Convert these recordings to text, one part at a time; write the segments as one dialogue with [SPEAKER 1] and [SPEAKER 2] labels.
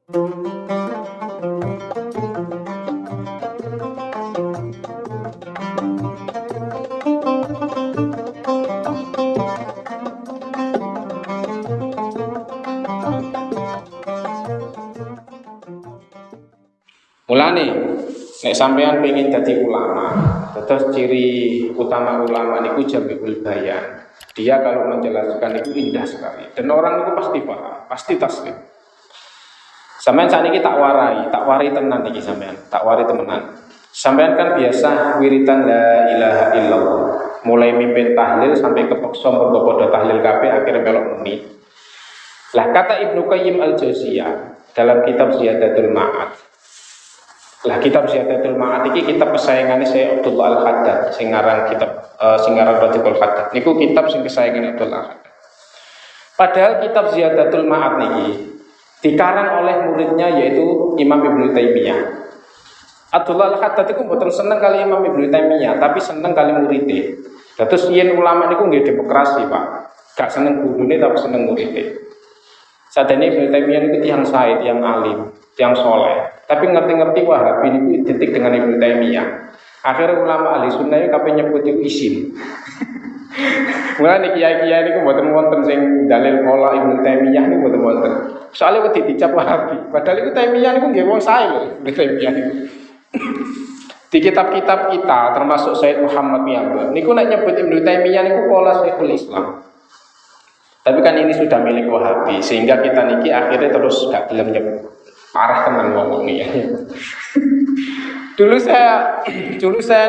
[SPEAKER 1] Mulane nek sampean pengen jadi ulama, terus ciri utama ulama niku jami'ul bayan. Dia kalau menjelaskan itu indah sekali dan orang itu pasti paham, pasti taslim. Sampean sakniki tak wari tenan iki sampean, tak wari temenan. Sampean kan biasa wiritan la ilaha illallah. Mulai mimpin tahlil sampai kepeksa mergo padha tahlil kabeh akhirnya melok muni. Lah kata Ibnu Qayyim al-Jauziyah dalam kitab Ziyadatul Ma'ad. Lah kitab Ziyadatul Ma'ad iki kitab kesayangane Syekh Abdullah Al-Haddad sing aran kitab sing aran Radhul Haddad. Niku kitab sing kesayangane Abdullah Al-Haddad. Padahal kitab Ziyadatul Ma'ad niki dikarang oleh muridnya yaitu Imam Ibnu Taimiyah. Abdullah Al-Haddad iku mboten seneng kali Imam Ibnu Taimiyah, tapi seneng kali muridé. Terus yen ulama niku nggih demokrasi, Pak. Gak seneng gurune tapi seneng muridé. Sadene Ibnu Taimiyah niku tiyang sae, tiyang alim, tiyang soleh. Tapi ngerti-ngerti Wahabi niku identik dengan Ibnu Taimiyah. Akhirnya ulama ahli sunnah itu kabeh nyebut iku isim. Mulane kiai-kiai niku mboten wonten sing dalil pola Ibnu Taimiyah niku mboten wonten. Soale wedi dicap Wahabi. Padahal iku Taimiyah niku nggih wong sae lho, Ibnu Taimiyah niku. Di kitab-kitab kita termasuk Sayyid Muhammad Miyambah niku nek nyebut Ibnu Taimiyah niku pola Syekhul Islam. Tapi kan ini sudah milik Wahabi sehingga kita niki akhirnya terus gak gelem nyebut. Parah teman ngomong nih. Dulu saya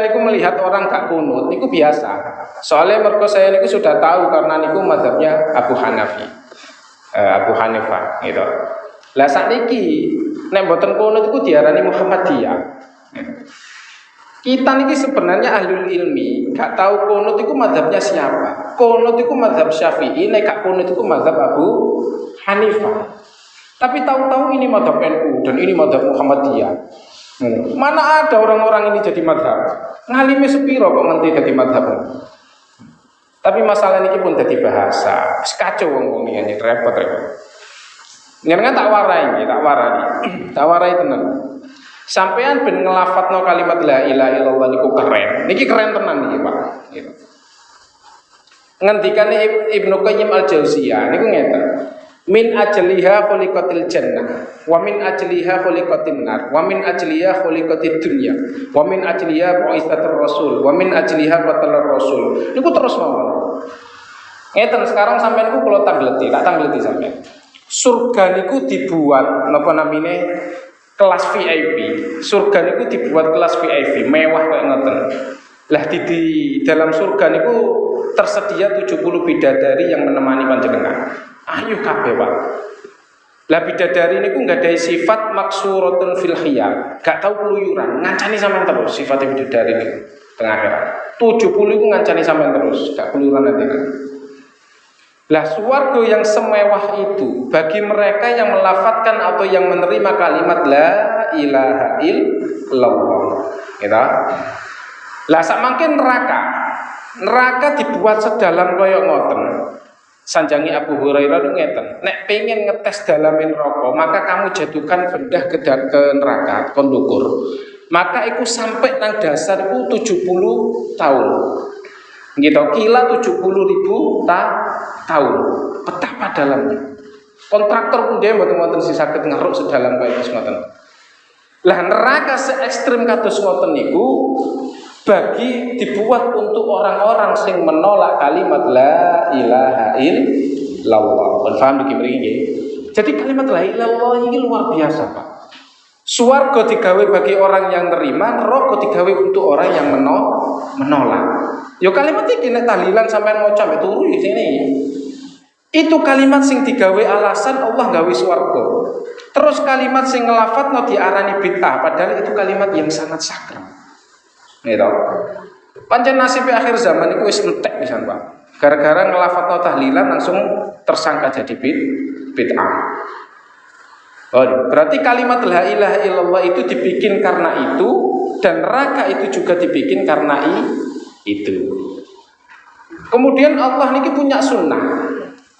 [SPEAKER 1] niku melihat orang gak kunut niku biasa. Soalnya mergo saya niku sudah tahu karena niku mazhabnya Abu Hanifah gitu. Lah sakniki nek mboten kunut iku diarani Muhammadiyah. Kita niki sebenarnya ahlul ilmi, gak tahu kunut iku mazhabnya siapa. Kunut iku mazhab Syafi'i, nek gak kunut iku mazhab Abu Hanifah. Tapi tahu-tahu ini mazhab NU dan ini mazhab Muhammadiyah. Mana ada orang-orang ini jadi mazhab? Ngalime sepiro kok ngerti jadi mazhab? Tapi masalah ini pun jadi bahasa. Kacau wong ini repot. Ngenengan tak warai tenan. Sampean ben ngelafatno kalimat la ilaha illallah niku keren. Niki keren tenan niki, Pak. Gitu. Ngendikane Ibnu Qayyim al-Jauziyah niku ngeten. Min ajliha khuliqatil jannah wa min ajliha khuliqatin nar wa min ajliha khuliqatid dunya wa min ajliha bu'isatur rasul wa min ajliha qatalur rasul. Niku terus mawon. Ngeten sekarang sampean niku kula tangleti sampean. Surga niku dibuat napa namine kelas VIP. Surga niku dibuat kelas VIP, mewah kayak ngoten. Lah di dalam surga niku tersedia 70 bidadari yang menemani panjenengan. Ayo kabeh, Pak. Lah bidadari niku enggak ada sifat maksuratun fil khiyal, gak tahu keluyuran, ngancani sampean terus sifat bidadari niku tengah akhirat. 70 iku ngancani sampean terus, gak keluyuran nanti kan. Lah swarga yang semewah itu bagi mereka yang melafatkan atau yang menerima kalimat la ilaha illallah. Gitu. Lah sak mangke neraka dibuat sedalam koyo ngoten. Sanjangi Abu Hurairah itu ngeten, nek pengen ngetes dalamin rokok, maka kamu jatuhkan bedah ke neraka, kondukur. Maka itu sampai nang dasar itu 70 tahun. Gitu, kila 70.000 tahun. Betapa dalamnya. Kontraktor pun dia mboten si sakit ngeruk sedalam kayak ngoten. Lah neraka se ekstrim kados ngoten niku bagi dibuat untuk orang-orang yang menolak kalimat la ilaha illallah. Paham iki mriki? Jadi kalimat la ilaha illallah ini luar biasa, Pak. Swarga digawe bagi orang yang nerima, neraka digawe untuk orang yang menolak. Yo kalimat iki nek tahlilan sampean maca mbek turu di sini. Itu kalimat sing digawe alasan Allah gawe swarga. Terus kalimat sing ngelafatno diarani bid'ah, padahal itu kalimat yang sangat sakral. Gitu. Pancen nasib akhir zaman itu wis entek pisan, Pak. Gara-gara ngelafatno tahlilan langsung tersangka jadi bid'ah. Oh, berarti kalimat la ilaha illallah itu dibikin karena itu dan neraka itu juga dibikin karena itu. Kemudian Allah niki punya sunnah.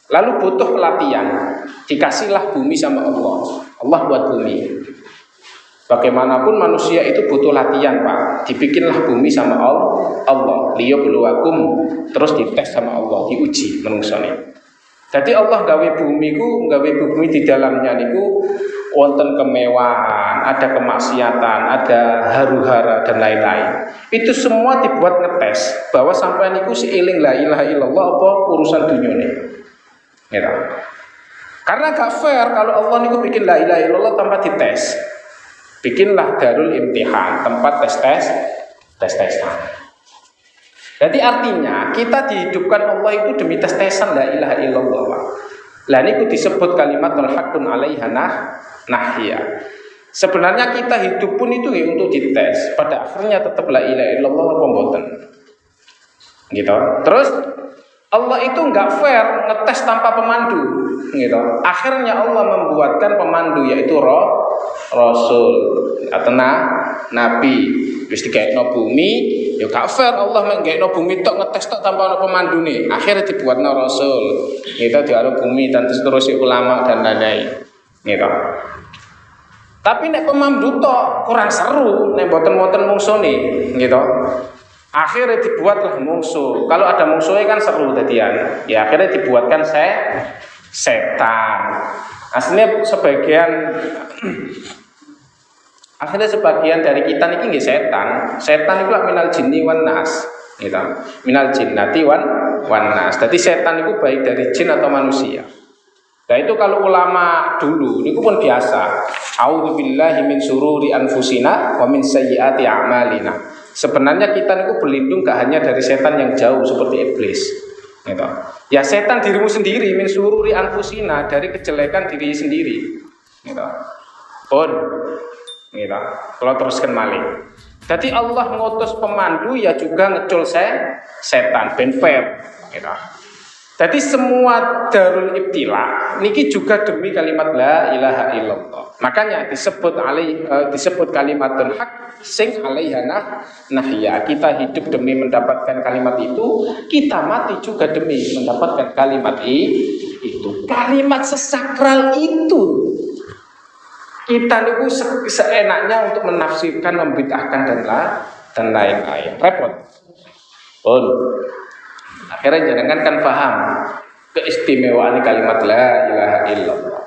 [SPEAKER 1] Lalu butuh pelatihan. Dikasihlah bumi sama Allah. Allah buat bumi. Bagaimanapun manusia itu butuh latihan, Pak. Dibikinlah bumi sama Allah. Liyabluwakum, terus dites sama Allah, diuji manusia. Jadi Allah gawe bumi di dalamnya niku wonten kemewahan, ada kemaksiatan, ada haru-hara dan lain-lain. Itu semua dibuat ngetes bahwa sampai niku seiling la ilaha illallah apa urusan dunyane. Gitu. Karena gak fair kalau Allah niku bikin la ilaha illallah tanpa dites. Bikinlah darul imtihan, tempat tes-tesan. Jadi artinya kita dihidupkan Allah itu demi tes-tesan la ilaha illallah. Lah niku disebut kalimat haqqun 'alaiha nahya. Sebenarnya kita hidup pun itu ya untuk dites. Pada akhirnya tetap la ilaha illallah apa mboten. Gitu. Terus Allah itu enggak fair ngetes tanpa pemandu, gitu. Akhirnya Allah membuatkan pemandu yaitu Rasul atau Nabi. Wis dikekno bumi, ya gak fair Allah menggekno bumi tok ngetes tok tanpa ana pemandu nih. Akhirnya dibuatno Rasul. Gitu diaruh bumi dan terus ulama dan lain-lain. Gitu. Tapi nek pemandu tok kurang seru, nek boten-boten mungsune, gitu. Akhirnya dibuatlah musuh. Kalau ada musuhnya kan seru tadian. Ya akhirnya dibuatkan setan. Aslinya sebagian dari kita niki nggih setan. Setan itu minal jinni wan nas, gitu. Minal jinnati wan nas. Jadi setan itu baik dari jin atau manusia. Nah itu kalau ulama dulu niku pun biasa. A'udzubillahi min syururi anfusina wa min sayyiati a'malina. Sebenarnya kita niku berlindung gak hanya dari setan yang jauh seperti iblis, gitu. Ya setan dirimu sendiri, min syururi anfusina, dari kejelekan diri sendiri, gitu. Pun, gitu. Kalau teruskan malih. Jadi Allah ngutus pemandu ya juga ngecul setan ben fair, gitu. Jadi semua darul ibtila niki juga demi kalimat la ilaha illallah. Makanya disebut kalimatun hak sing alaiha nahya. Kita hidup demi mendapatkan kalimat itu, kita mati juga demi mendapatkan kalimat itu. Kalimat sesakral itu kita niku seenaknya untuk menafsirkan, membid'ahkan dan lain-lain. Repot. Akhirnya jangan kan paham keistimewaan kalimat la ilaha illallah.